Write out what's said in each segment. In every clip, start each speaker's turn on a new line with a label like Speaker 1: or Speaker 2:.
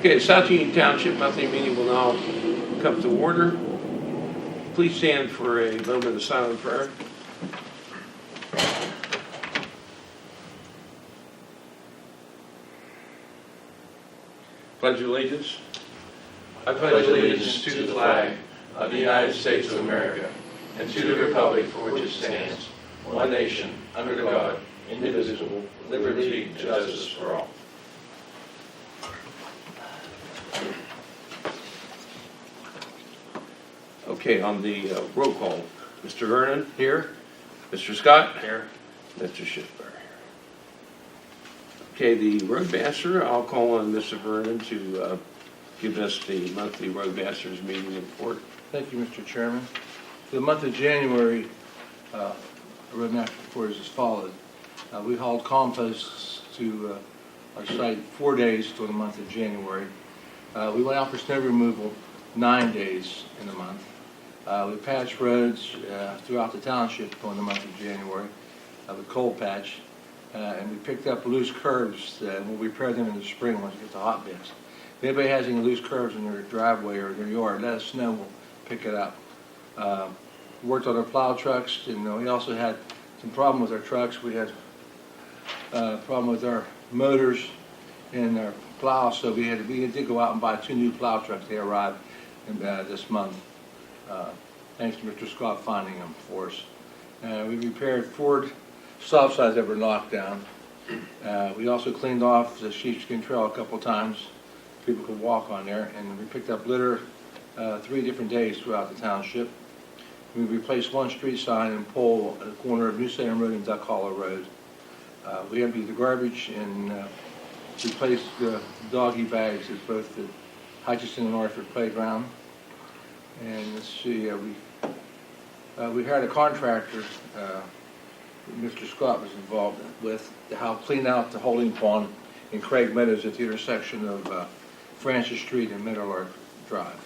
Speaker 1: Okay, South Union Township monthly meeting will now come to order. Please stand for a moment of silent prayer. Pledge allegiance. I pledge allegiance to the flag of the United States of America and to the republic for which it stands, one nation, under God, indivisible, with liberty and justice for all. Okay, on the roll call, Mr. Vernon here, Mr. Scott here, Mr. Schiffber. Okay, the roadmaster, I'll call on Mr. Vernon to give us the monthly roadmasters meeting report.
Speaker 2: Thank you, Mr. Chairman. For the month of January, the roadmaster report is as follows. We hauled composts to our site 4 days during the month of January. We went out for snow removal 9 days in the month. We patched roads throughout the township during the month of January with cold patch, and we picked up loose curves. We'll repair them in the spring once we get the hot mix. If anybody has any loose curves in their driveway or their yard, let us know. We'll pick it up. Worked on our plow trucks, and we also had some problem with our trucks. We had a problem with our motors and our plow, so we did go out and buy 2 new plow trucks. They arrived this month. Thanks to Mr. Scott finding them for us. We repaired 4 stop signs that were knocked down. We also cleaned off the sheepskin trail a couple times. People could walk on there, and we picked up litter 3 different days throughout the township. We replaced 1 street sign and pole at the corner of New Salem Road and Duck Hollow Road. We emptied the garbage and replaced the doggy bags at both the Hutchinson and Orford Playground. And let's see, we hired a contractor, Mr. Scott was involved with, to help clean out the holding pond in Craig Meadows at the intersection of Francis Street and Meadowlark Drive.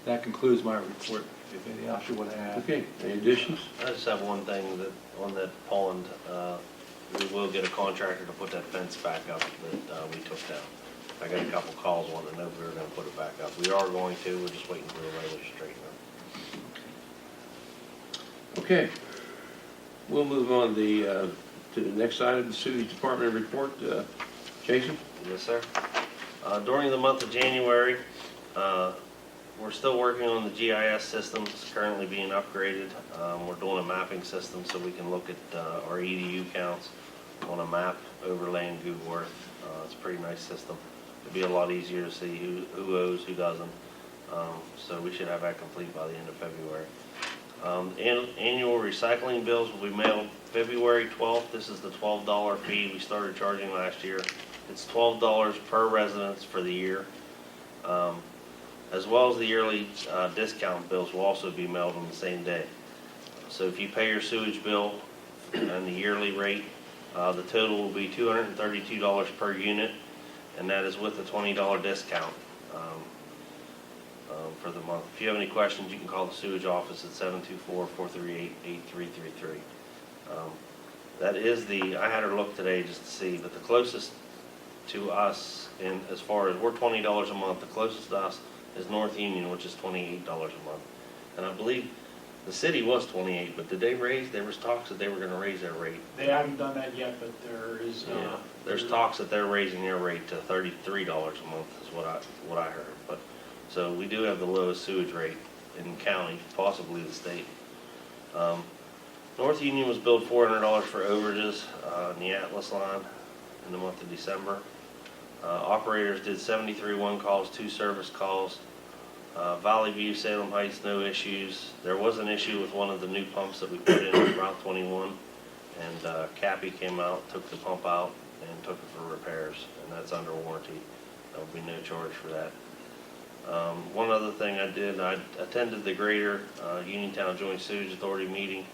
Speaker 2: That concludes my report. If anything else you want to add.
Speaker 1: Okay, any additions?
Speaker 3: I just have one thing that on that pond, we will get a contractor to put that fence back up that we took down. I got a couple calls wanting to know if we were going to put it back up. We are going to. We're just waiting for the railroad to straighten up.
Speaker 1: Okay, we'll move on to the next item, the sewage department report. Jason?
Speaker 3: Yes, sir. During the month of January, we're still working on the GIS system. It's currently being upgraded. We're doing a mapping system so we can look at our EDU counts on a map overlaying Google Earth. It's a pretty nice system. It'll be a lot easier to see who owes, who doesn't. So we should have that complete by the end of February. Annual recycling bills will be mailed February 12th. This is the $12 fee we started charging last year. It's $12 per residence for the year. As well as the yearly discount bills will also be mailed on the same day. So if you pay your sewage bill and the yearly rate, the total will be $232 per unit, and that is with a $20 discount for the month. If you have any questions, you can call the sewage office at 724-438-8333. That is I had her look today just to see, but the closest to us, in as far as we're $20 a month, the closest to us is North Union, which is $28 a month. And I believe the city was 28, but did they raise? There was talks that they were going to raise their rate.
Speaker 4: They haven't done that yet, but there is.
Speaker 3: There's talks that they're raising their rate to $33 a month, is what I heard. But so we do have the lowest sewage rate in the county, possibly the state. North Union was billed $400 for overages in the Atlas line in the month of December. Operators did 73 one calls, 2 service calls. Valley View, Salem Heights, no issues. There was an issue with one of the new pumps that we put in on Route 21, and Cappy came out, took the pump out, and took it for repairs, and that's under warranty. There will be no charge for that. One other thing I did, I attended the Greater Uniontown Joint Sewage Authority meeting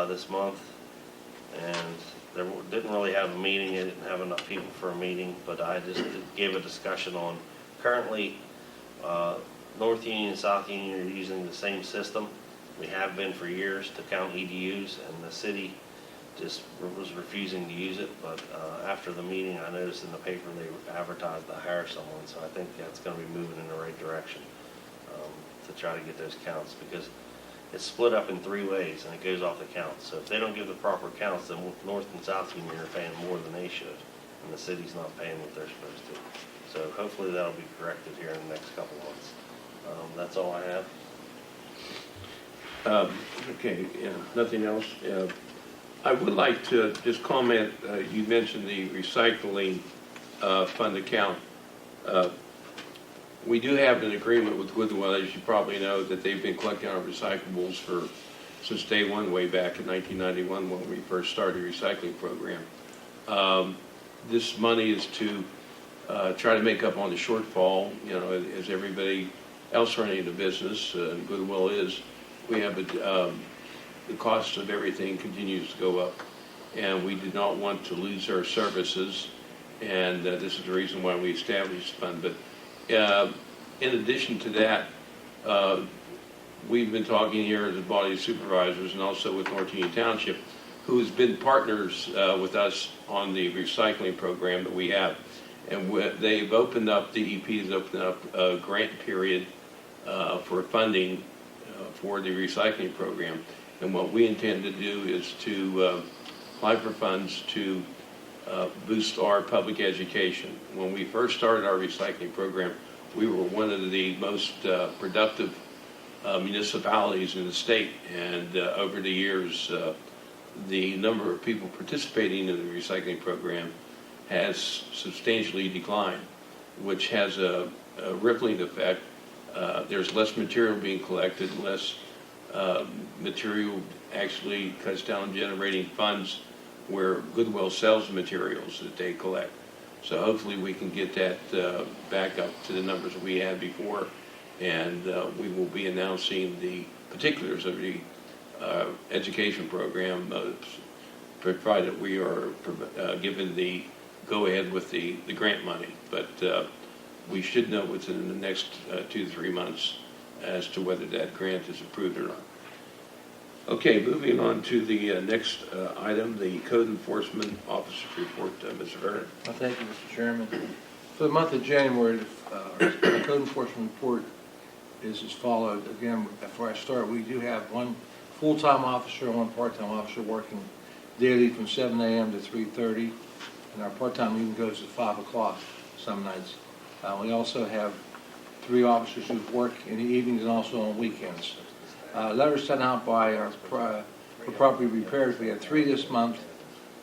Speaker 3: this month, and they didn't really have a meeting. They didn't have enough people for a meeting, but I just gave a discussion on currently North Union and South Union are using the same system. We have been for years to count EDUs, and the city just was refusing to use it, but after the meeting, I noticed in the paper they advertised to hire someone, so I think that's going to be moving in the right direction to try to get those counts, because it's split up in 3 ways and it goes off the counts. So if they don't give the proper counts, then North and South Union are paying more than they should, and the city's not paying what they're supposed to. So hopefully that'll be corrected here in the next couple of months. That's all I have.
Speaker 5: Okay, nothing else. I would like to just comment, you mentioned the recycling fund account. We do have an agreement with Goodwill, as you probably know, that they've been collecting our recyclables since day one, way back in 1991 when we first started the recycling program. This money is to try to make up on the shortfall, as everybody else running the business, Goodwill is. We have the cost of everything continues to go up, and we did not want to lose our services, and this is the reason why we established the fund. But in addition to that, we've been talking here as a body of supervisors and also with North Union Township, who has been partners with us on the recycling program that we have. And they've opened up, DEP has opened up a grant period for funding for the recycling program. And what we intend to do is to apply for funds to boost our public education. When we first started our recycling program, we were one of the most productive municipalities in the state, and over the years the number of people participating in the recycling program has substantially declined, which has a rippling effect. There's less material being collected, less material actually cuts down generating funds where Goodwill sells the materials that they collect. So hopefully we can get that back up to the numbers that we had before, and we will be announcing the particulars of the education program, provided we are given the go-ahead with the grant money. But we should know within the next 2 to 3 months as to whether that grant is approved or not. Okay, moving on to the next item, the Code Enforcement Officer's report. Mr. Vernon.
Speaker 2: Well, thank you, Mr. Chairman. For the month of January, our Code Enforcement report is as follows. Again, before I start, we do have one full-time officer and one part-time officer working daily from 7 a.m. to 3:30, and our part-time even goes to 5 o'clock some nights. We also have 3 officers who work in the evenings and also on weekends. Letters sent out by our for property repairs, we had 3 this month.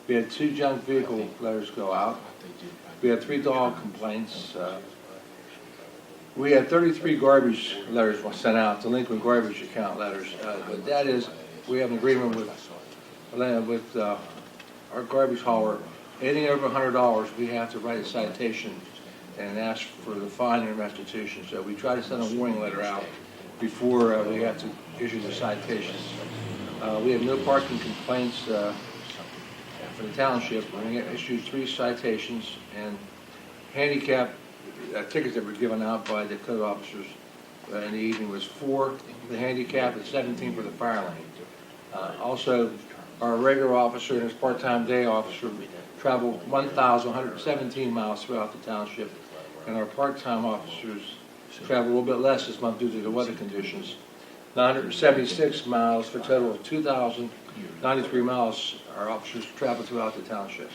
Speaker 2: We had 2 junk vehicle letters go out. We had 3 dog complaints. We had 33 garbage letters sent out, delinquent garbage account letters. But that is, we have an agreement with our garbage hauler. Anything over $100, we have to write a citation and ask for the fine and restitution. So we try to send a warning letter out before we have to issue the citations. We have no parking complaints for the township. We issued 3 citations, and handicap tickets that were given out by the code officers in the evening was 4 for the handicap and 17 for the fire lane. Also, our regular officer and his part-time day officer traveled 1,117 miles throughout the township, and our part-time officers traveled a little bit less this month due to the weather conditions. 976 miles for a total of 2,093 miles our officers traveled throughout the township.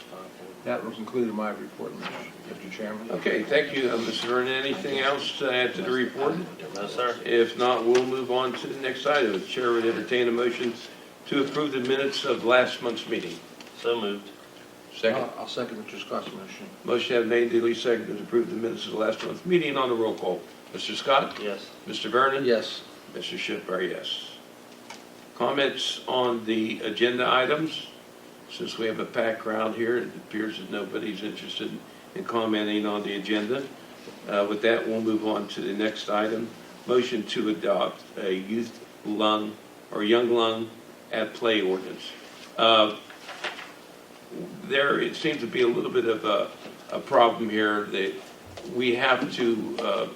Speaker 2: That will conclude my report, Mr. Chairman.
Speaker 5: Okay, thank you, Mr. Vernon. Anything else to add to the report?
Speaker 3: No, sir.
Speaker 5: If not, we'll move on to the next item. The chair would entertain a motion to approve the minutes of last month's meeting.
Speaker 3: So moved.
Speaker 5: Second.
Speaker 2: I'll second Mr. Scott's motion.
Speaker 5: Motion have made, duly seconded, to approve the minutes of the last month's meeting. On the roll call. Mr. Scott?
Speaker 3: Yes.
Speaker 5: Mr. Vernon?
Speaker 2: Yes.
Speaker 5: Mr. Schiffbar, yes. Comments on the agenda items? Since we have a packed crowd here, it appears that nobody's interested in commenting on the agenda. With that, we'll move on to the next item. Motion to adopt a youth lung or young lung at play ordinance. It seems to be a little bit of a problem here that we have to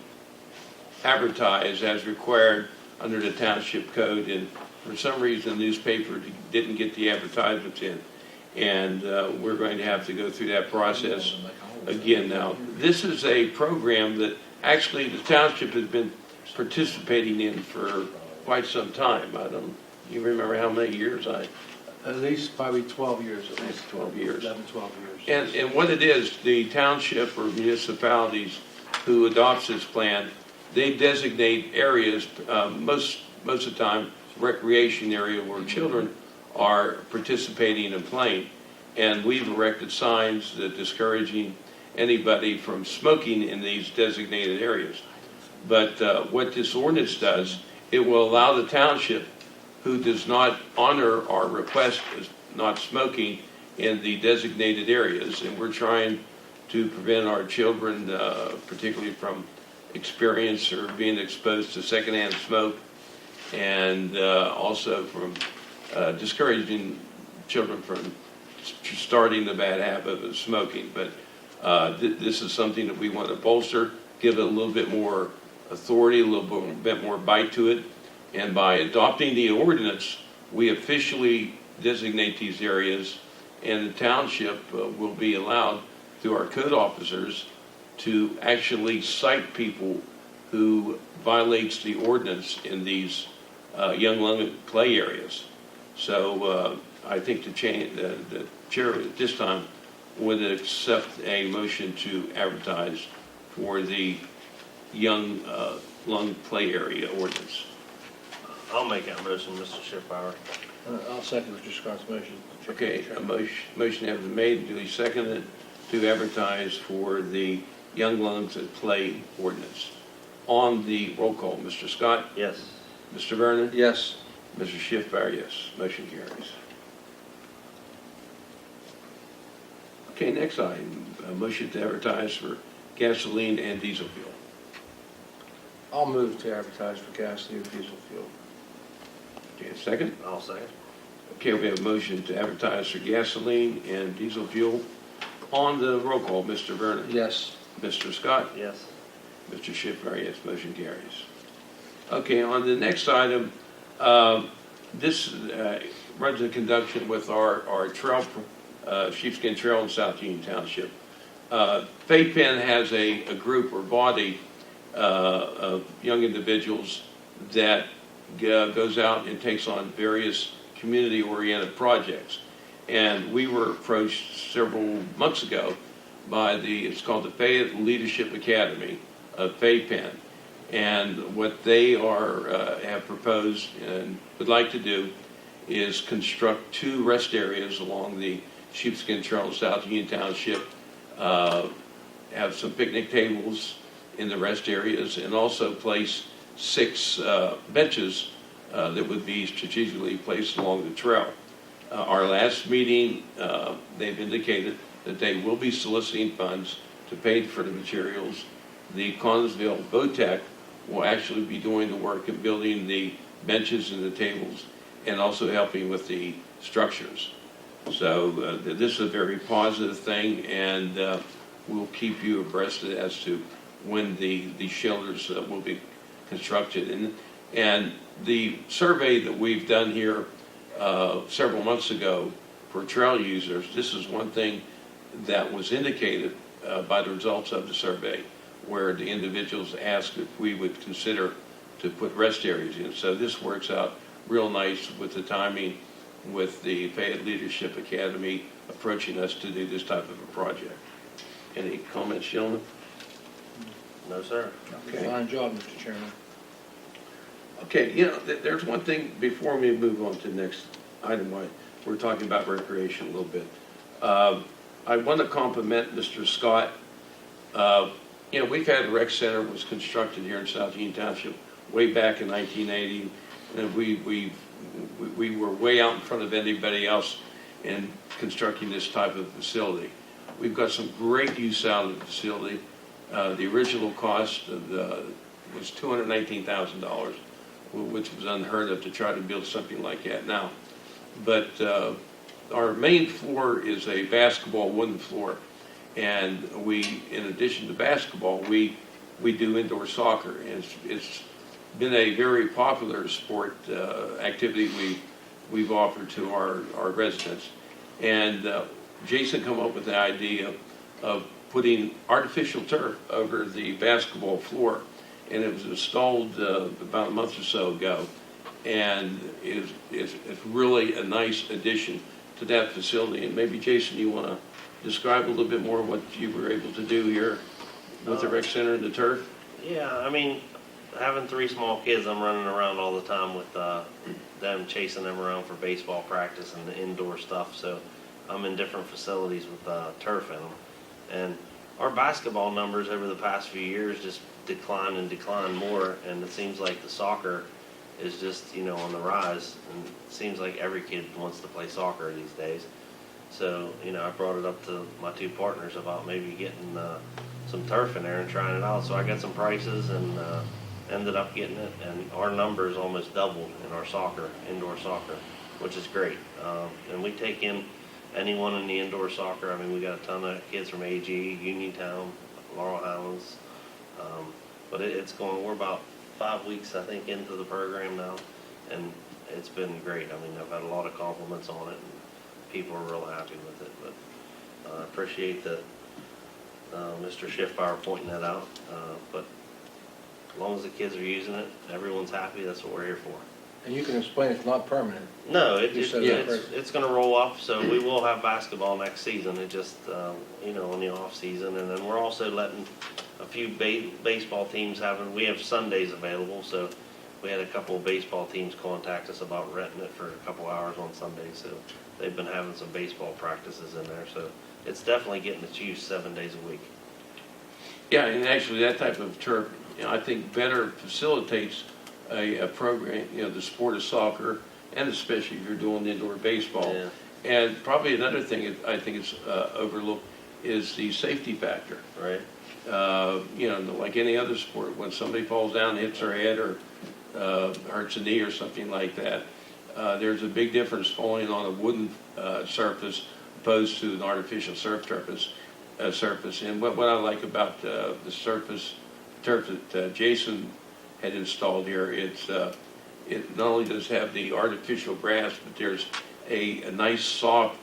Speaker 5: advertise as required under the township code, and for some reason the newspaper didn't get the advertisements in. And we're going to have to go through that process again now. This is a program that actually the township has been participating in for quite some time. You remember how many years?
Speaker 2: At least probably 12 years, at least.
Speaker 5: 12 years.
Speaker 2: 11, 12 years.
Speaker 5: And what it is, the township or municipalities who adopts this plan, they designate areas, most of the time, recreation area where children are participating and playing. And we've erected signs that discouraging anybody from smoking in these designated areas. But what this ordinance does, it will allow the township who does not honor our request of not smoking in the designated areas, and we're trying to prevent our children, particularly from experience or being exposed to secondhand smoke, and also from discouraging children from starting the bad habit of smoking. But this is something that we want to bolster, give it a little bit more authority, a little bit more bite to it. And by adopting the ordinance, we officially designate these areas, and the township will be allowed, through our code officers, to actually cite people who violates the ordinance in these young lung play areas. So I think the chair at this time would accept a motion to advertise for the young lung play area ordinance.
Speaker 3: I'll make that motion, Mr. Schiffbauer.
Speaker 2: I'll second Mr. Scott's motion.
Speaker 5: Okay, a motion has been made, duly seconded, to advertise for the young lungs at play ordinance. On the roll call, Mr. Scott?
Speaker 3: Yes.
Speaker 5: Mr. Vernon?
Speaker 2: Yes.
Speaker 5: Mr. Schiffbauer, yes. Motion carries. Okay, next item, a motion to advertise for gasoline and diesel fuel.
Speaker 2: I'll move to advertise for gasoline and diesel fuel.
Speaker 5: Okay, a second?
Speaker 3: I'll second.
Speaker 5: Okay, we have a motion to advertise for gasoline and diesel fuel. On the roll call, Mr. Vernon?
Speaker 2: Yes.
Speaker 5: Mr. Scott?
Speaker 3: Yes.
Speaker 5: Mr. Schiffbauer, yes. Motion carries. Okay, on the next item, this runs in conjunction with our trail, Sheepskin Trail in South Union Township. Faith Pen has a group or body of young individuals that goes out and takes on various community-oriented projects. And we were approached several months ago by it's called the Faith Leadership Academy of Faith Pen. And what they have proposed and would like to do is construct 2 rest areas along the Sheepskin Trail in South Union Township, have some picnic tables in the rest areas, and also place 6 benches that would be strategically placed along the trail. Our last meeting, they've indicated that they will be soliciting funds to pay for the materials. The Connellsville VOTEC will actually be doing the work of building the benches and the tables, and also helping with the structures. So this is a very positive thing, and we'll keep you abreast as to when the shelters will be constructed. And the survey that we've done here several months ago for trail users, this is one thing that was indicated by the results of the survey, where the individuals asked if we would consider to put rest areas in. So this works out real nice with the timing, with the Fayette Leadership Academy approaching us to do this type of a project. Any comments, gentlemen?
Speaker 3: No, sir.
Speaker 5: Okay.
Speaker 2: Fine job, Mr. Chairman.
Speaker 5: Okay, there's one thing before we move on to the next item. We're talking about recreation a little bit. I want to compliment Mr. Scott. We've had a rec center was constructed here in South Union Township way back in 1980, and we were way out in front of anybody else in constructing this type of facility. We've got some great use out of the facility. The original cost was $219,000, which was unheard of to try to build something like that now. But our main floor is a basketball wooden floor, and in addition to basketball, we do indoor soccer. And it's been a very popular sport activity we've offered to our residents. And Jason come up with the idea of putting artificial turf over the basketball floor. And it was installed about a month or so ago. And it's really a nice addition to that facility. And maybe, Jason, you want to describe a little bit more what you were able to do here with the rec center and the turf?
Speaker 3: Yeah, I mean, having 3 small kids, I'm running around all the time with them, chasing them around for baseball practice and the indoor stuff. So I'm in different facilities with turf in them. And our basketball numbers over the past few years just decline and decline more. And it seems like the soccer is just, on the rise. And it seems like every kid wants to play soccer these days. So, I brought it up to my 2 partners about maybe getting some turf in there and trying it out. So I got some prices and ended up getting it. And our numbers almost doubled in our soccer, indoor soccer, which is great. And we take in anyone in the indoor soccer. I mean, we got a ton of kids from AG, Uniontown, Laurel Highlands. But it's going, we're about 5 weeks, I think, into the program now. And it's been great. I mean, I've had a lot of compliments on it. And people are real happy with it, but I appreciate that Mr. Schiffbauer pointing that out. But as long as the kids are using it, everyone's happy. That's what we're here for.
Speaker 2: And you can explain it's not permanent.
Speaker 3: No,
Speaker 2: You said that
Speaker 3: it's going to roll up. So we will have basketball next season. It just in the off season, and then we're also letting a few baseball teams we have Sundays available. So we had a couple of baseball teams contact us about renting it for a couple hours on Sundays. So they've been having some baseball practices in there, so it's definitely getting its use 7 days a week.
Speaker 5: Yeah, and actually that type of turf, I think better facilitates a program, the sport of soccer, and especially if you're doing indoor baseball.
Speaker 3: Yeah.
Speaker 5: And probably another thing I think is overlooked is the safety factor.
Speaker 3: Right.
Speaker 5: Like any other sport, when somebody falls down, hits their head, or hurts a knee or something like that, there's a big difference falling on a wooden surface opposed to an artificial surface. And what I like about the turf that Jason had installed here, it not only does have the artificial grass, but there's a nice soft,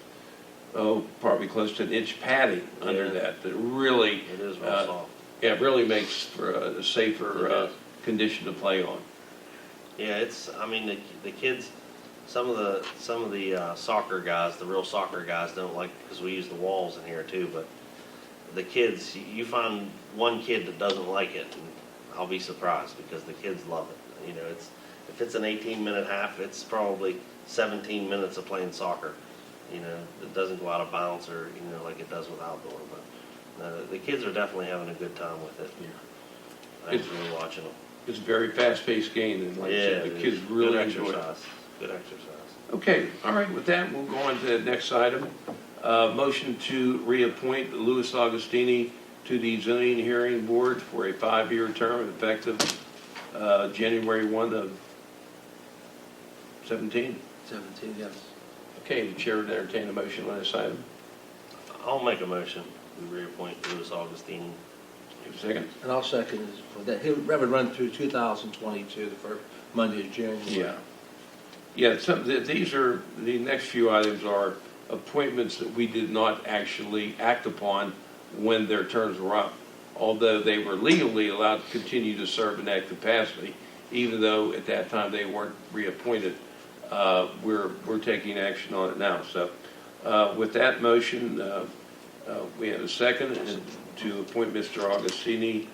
Speaker 5: probably close to 1 inch padding under that really
Speaker 3: It is real soft.
Speaker 5: Yeah, it really makes for a safer condition to play on.
Speaker 3: Yeah, the kids. Some of the soccer guys, the real soccer guys, don't like, because we use the walls in here too. But the kids, you find one kid that doesn't like it, and I'll be surprised, because the kids love it. If it's an 18-minute half, it's probably 17 minutes of playing soccer. It doesn't go out of bounds or like it does with outdoor. But the kids are definitely having a good time with it. Yeah. I enjoy watching them.
Speaker 5: It's a very fast-paced game, and like I said, the kids really enjoy it.
Speaker 3: Good exercise.
Speaker 5: Okay, all right, with that, we'll go on to the next item. Motion to reappoint Louis Augustini to the Zoning Hearing Board for a 5-year term effective January 1 of 17.
Speaker 2: 17, yes.
Speaker 5: Okay, the chair would entertain a motion on this item.
Speaker 3: I'll make a motion. We reappoint Louis Augustini.
Speaker 5: Give a second.
Speaker 2: And I'll second for that. He'll run through 2022, the first Monday of January.
Speaker 5: Yeah. Yeah, the next few items are appointments that we did not actually act upon when their terms were up, although they were legally allowed to continue to serve in that capacity, even though at that time they weren't reappointed. We're taking action on it now. So with that motion, we have a second to appoint Mr. Augustini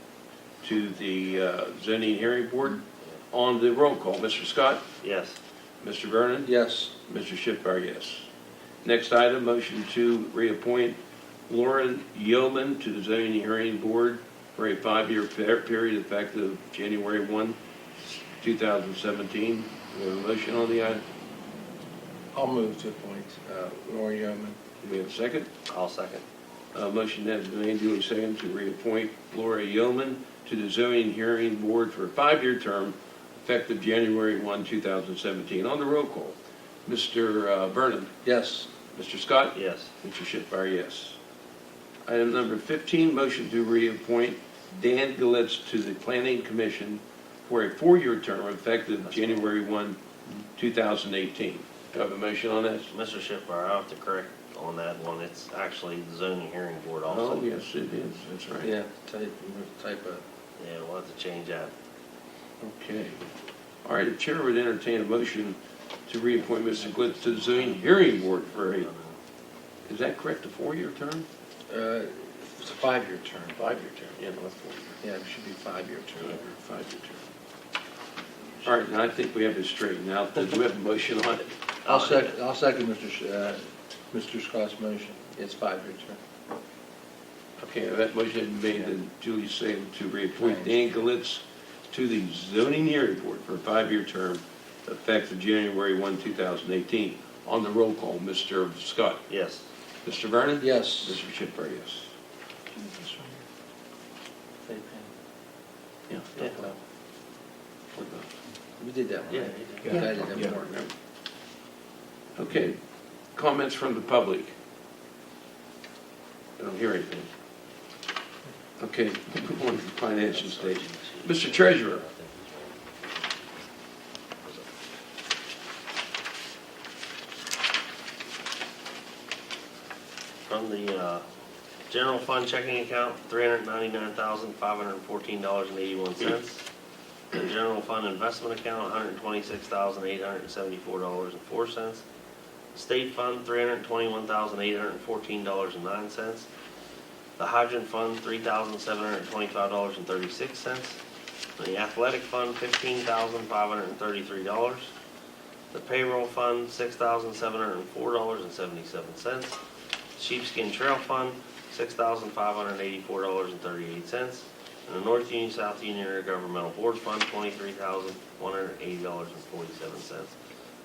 Speaker 5: to the Zoning Hearing Board. On the roll call, Mr. Scott?
Speaker 3: Yes.
Speaker 5: Mr. Vernon?
Speaker 2: Yes.
Speaker 5: Mr. Schiffbauer, yes. Next item, motion to reappoint Lauren Yeoman to the Zoning Hearing Board for a 5-year period effective January 1, 2017. We have a motion on the item.
Speaker 2: I'll move to appoint Laura Yeoman.
Speaker 5: Do we have a second?
Speaker 3: I'll second.
Speaker 5: Motion has been made, duly seconded, to reappoint Laura Yeoman to the Zoning Hearing Board for a 5-year term effective January 1, 2017. On the roll call, Mr. Vernon?
Speaker 2: Yes.
Speaker 5: Mr. Scott?
Speaker 3: Yes.
Speaker 5: Mr. Schiffbauer, yes. Item number 15, motion to reappoint Dan Gillitz to the Planning Commission for a 4-year term effective January 1, 2018. Do I have a motion on that?
Speaker 3: Mr. Schiffbauer, I have to correct on that one. It's actually the zoning hearing board
Speaker 5: Oh,
Speaker 3: also.
Speaker 5: yes, it is, that's right.
Speaker 2: Yeah, type of.
Speaker 3: Yeah, we'll have to change that.
Speaker 5: Okay. All right, the chair would entertain a motion to reappoint Mr. Glitz to the zoning hearing board for a, is that correct, a 4-year term?
Speaker 2: It's a 5-year term.
Speaker 5: 5-year term, yeah, not 4 years.
Speaker 2: Yeah, it should be 5-year term.
Speaker 5: 5-year term. All right, now I think we have it straightened out. Do we have a motion on it?
Speaker 2: I'll second Mr. Scott's motion. It's 5-year term.
Speaker 5: Okay, that motion has been made and Julie seconded to reappoint Dan Glitz to the zoning hearing board for a 5-year term effective January 1, 2018. On the roll call, Mr. Scott.
Speaker 3: Yes.
Speaker 5: Mr. Vernon?
Speaker 2: Yes.
Speaker 5: Mr. Chipper, yes. Yeah.
Speaker 3: Yeah.
Speaker 2: We did that one,
Speaker 3: Yeah,
Speaker 2: right?
Speaker 3: you
Speaker 2: Yeah, I did that
Speaker 5: Yeah,
Speaker 2: one.
Speaker 5: remember. Okay, comments from the public? I don't hear anything. Okay, move on to the financial statement. Mr. Treasurer?
Speaker 3: From the general fund checking account, $399,514.81. The general fund investment account, $126,874.04. State fund, $321,814.09. The hydrant fund, $3,725.36. The athletic fund, $15,533. The payroll fund, $6,704.77. Sheepskin Trail Fund, $6,584.38. And the North Union, South Union Intergovernmental Board Fund, $23,180.47.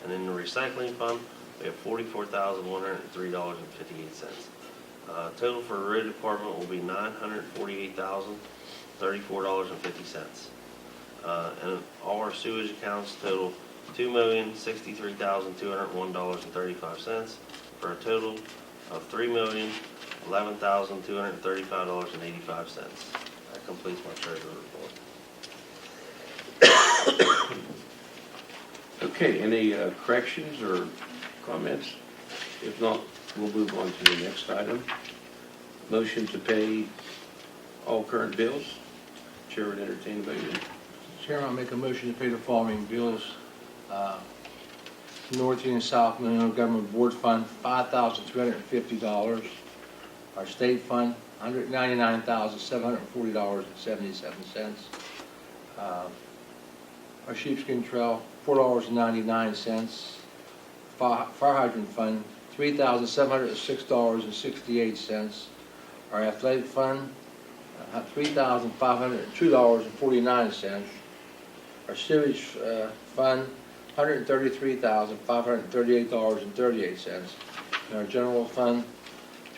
Speaker 3: And in the recycling fund, we have $44,103.58. Total for the road department will be $948,034.50. And all our sewage accounts total $2,063,201.35 for a total of $3,011,235.85. That completes my treasurer report.
Speaker 5: Okay, any corrections or comments? If not, we'll move on to the next item. Motion to pay all current bills. Chair would entertain a motion.
Speaker 2: Chairman, I'll make a motion to pay the following bills. North Union South Union Government Board Fund, $5,350. Our state fund, $199,740.77. Our sheepskin trail, $4.99. Fire hydrant fund, $3,706.68. Our athletic fund, $3,502.49. Our sewage fund, $133,538.38. And our general fund,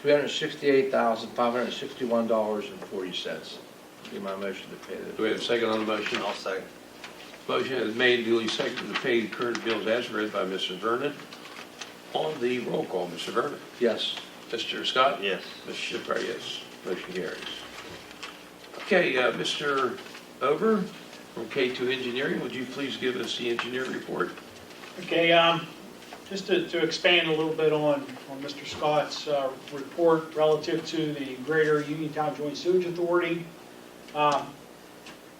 Speaker 2: $368,561.40. Give my motion to pay
Speaker 5: Do
Speaker 2: this.
Speaker 5: we have a second on the motion?
Speaker 3: I'll second.
Speaker 5: Motion is made, duly seconded to pay the current bills as read by Mr. Vernon. On the roll call, Mr. Vernon.
Speaker 2: Yes.
Speaker 5: Mr. Scott?
Speaker 3: Yes.
Speaker 5: Mr. Shipper, yes. Motion carries. Okay, Mr. Over from K2 Engineering, would you please give us the engineer report?
Speaker 4: Okay, just to expand a little bit on Mr. Scott's report relative to the Greater Uniontown Joint Sewage Authority.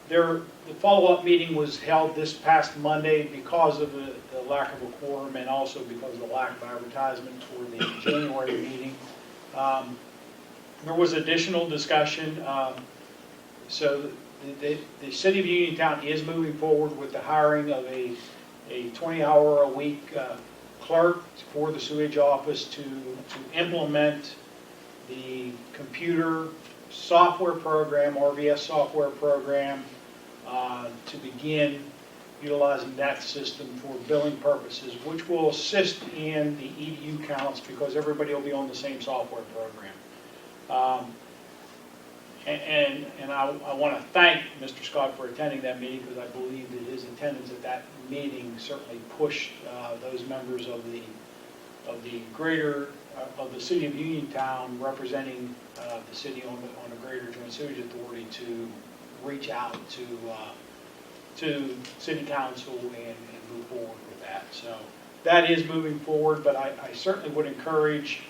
Speaker 4: The follow-up meeting was held this past Monday because of the lack of a quorum and also because of the lack of advertisement for the January meeting. There was additional discussion. So the City of Uniontown is moving forward with the hiring of a 20-hour-a-week clerk for the sewage office to implement the computer software program, RVS software program, to begin utilizing that system for billing purposes, which will assist in the EDU counts because everybody will be on the same software program. And I want to thank Mr. Scott for attending that meeting because I believe that his attendance at that meeting certainly pushed those members of the greater of the City of Uniontown representing the city on the Greater Joint Sewage Authority to reach out to City Council and move forward with that. So that is moving forward, but I certainly would encourage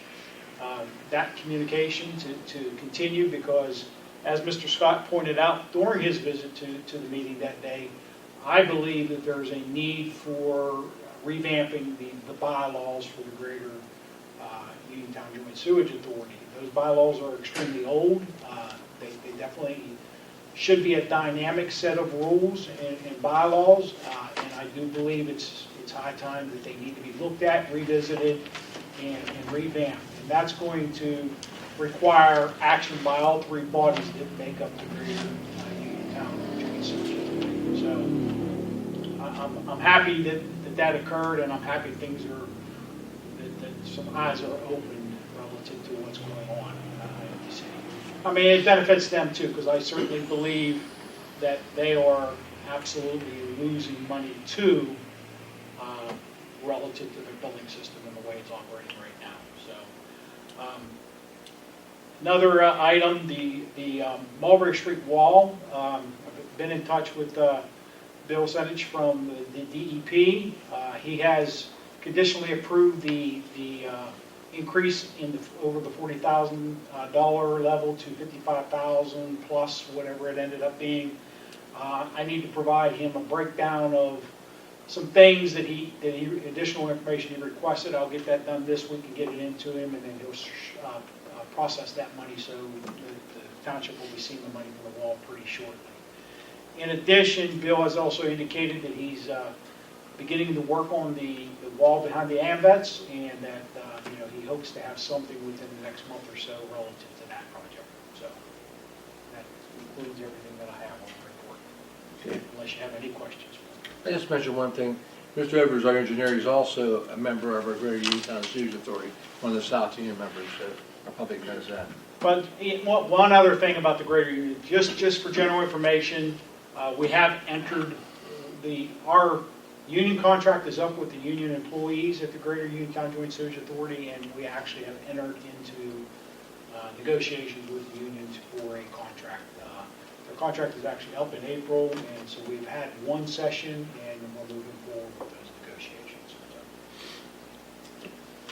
Speaker 4: that communication to continue, because as Mr. Scott pointed out during his visit to the meeting that day, I believe that there's a need for revamping the bylaws for the greater Uniontown Joint Sewage Authority. Those bylaws are extremely old. They definitely should be a dynamic set of rules and bylaws, and I do believe it's high time that they need to be looked at, revisited, and revamped. And that's going to require action by all three bodies that make up the greater Uniontown Joint Sewage Authority. So I'm happy that occurred, and I'm happy things are, that some eyes are opened relative to what's going on at the city. I mean, it benefits them too, because I certainly believe that they are absolutely losing money too, relative to their billing system and the way it's operating right now. So, another item, the Mulberry Street wall. I've been in touch with Bill Senich from the DEP. He has conditionally approved the increase in over the $40,000 level to $55,000 plus whatever it ended up being. I need to provide him a breakdown of some things that he additional information he requested. I'll get that done this week and get it into him, and then he'll process that money, so the township will be seeing the money from the wall pretty shortly. In addition, Bill has also indicated that he's beginning to work on the wall behind the AMVETS, and that he hopes to have something within the next month or so relative to that project. So that concludes everything that I have on the report.
Speaker 2: Okay.
Speaker 4: Unless you have any questions.
Speaker 2: I just mentioned one thing. Mr. Evers, our engineer, is also a member of our Greater Uniontown Sewage Authority, one of the South Union members, so our public knows that.
Speaker 4: But one other thing about the Greater Union, just for general information, we have entered our union contract is up with the union employees at the Greater Uniontown Joint Sewage Authority, and we actually have entered into negotiations with the unions for a contract. The contract is actually up in April, and so we've had one session, and we're moving forward with those negotiations.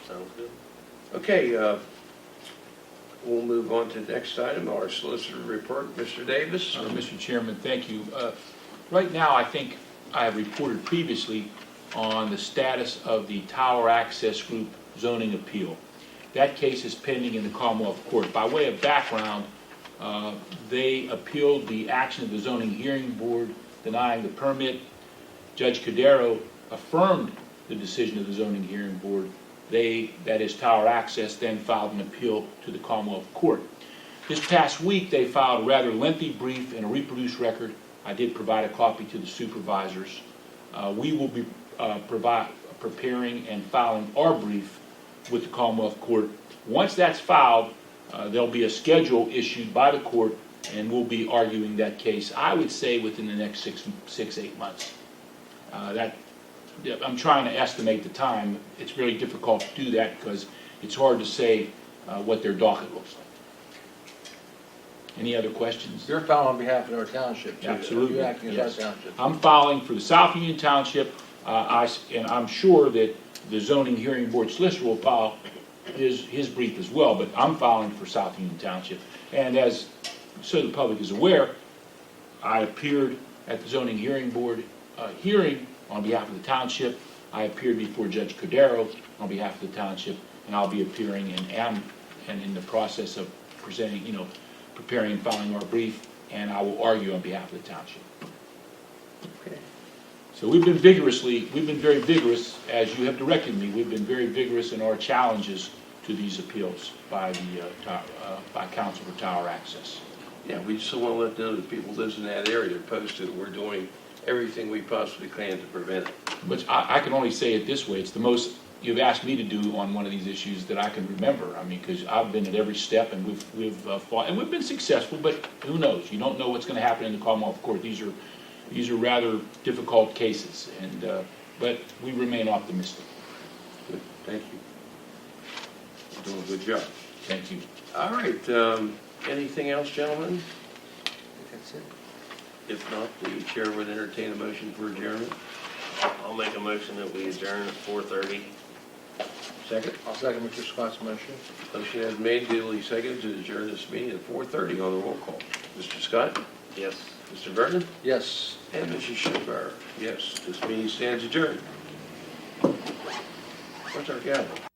Speaker 3: Sounds good.
Speaker 5: Okay, we'll move on to the next item, our solicitor report. Mr. Davis?
Speaker 6: Mr. Chairman, thank you. Right now, I think I have reported previously on the status of the Tower Access Group zoning appeal. That case is pending in the Commonwealth Court. By way of background, they appealed the action of the zoning hearing board denying the permit. Judge Cordero affirmed the decision of the zoning hearing board. They, that is Tower Access, then filed an appeal to the Commonwealth Court. This past week, they filed a rather lengthy brief and a reproduced record. I did provide a copy to the supervisors. We will be preparing and filing our brief with the Commonwealth Court. Once that's filed, there'll be a schedule issued by the court, and we'll be arguing that case, I would say, within the next 8 months. I'm trying to estimate the time. It's really difficult to do that because it's hard to say what their docket looks like. Any other questions?
Speaker 2: You're filing on behalf of our township, too.
Speaker 6: Absolutely.
Speaker 2: You're acting as
Speaker 6: Yes.
Speaker 2: our township.
Speaker 6: I'm filing for the South Union Township, and I'm sure that the zoning hearing board solicitor will file his brief as well, but I'm filing for South Union Township. And so the public is aware, I appeared at the zoning hearing board hearing on behalf of the township. I appeared before Judge Cordero on behalf of the township, and I'll be appearing and am in the process of presenting, preparing and filing our brief, and I will argue on behalf of the township.
Speaker 2: Okay.
Speaker 6: So we've been very vigorous, as you have directed me. We've been very vigorous in our challenges to these appeals by by Council for Tower Access.
Speaker 5: Yeah, we just want to let know that people live in that area are opposed to it. We're doing everything we possibly can to prevent it.
Speaker 6: But I can only say it this way: it's the most you've asked me to do on one of these issues that I can remember. I mean, because I've been at every step, and we've fought, and we've been successful. But who knows? You don't know what's going to happen in the Commonwealth Court. These are rather difficult cases, and but we remain optimistic.
Speaker 5: Good, thank you. You're doing a good job.
Speaker 6: Thank you.
Speaker 5: All right, anything else, gentlemen?
Speaker 2: I think that's it.
Speaker 5: If not, the chair would entertain a motion for adjournment.
Speaker 3: I'll make a motion that we adjourn at 4:30.
Speaker 5: Second.
Speaker 2: I'll second Mr. Scott's motion.
Speaker 5: Motion has made, duly seconded to adjourn this meeting at 4:30 on the roll call. Mr. Scott?
Speaker 3: Yes.
Speaker 5: Mr. Vernon?
Speaker 2: Yes.
Speaker 5: And Mrs. Schoenberg? Yes, this meeting stands adjourned. Where's our gavel?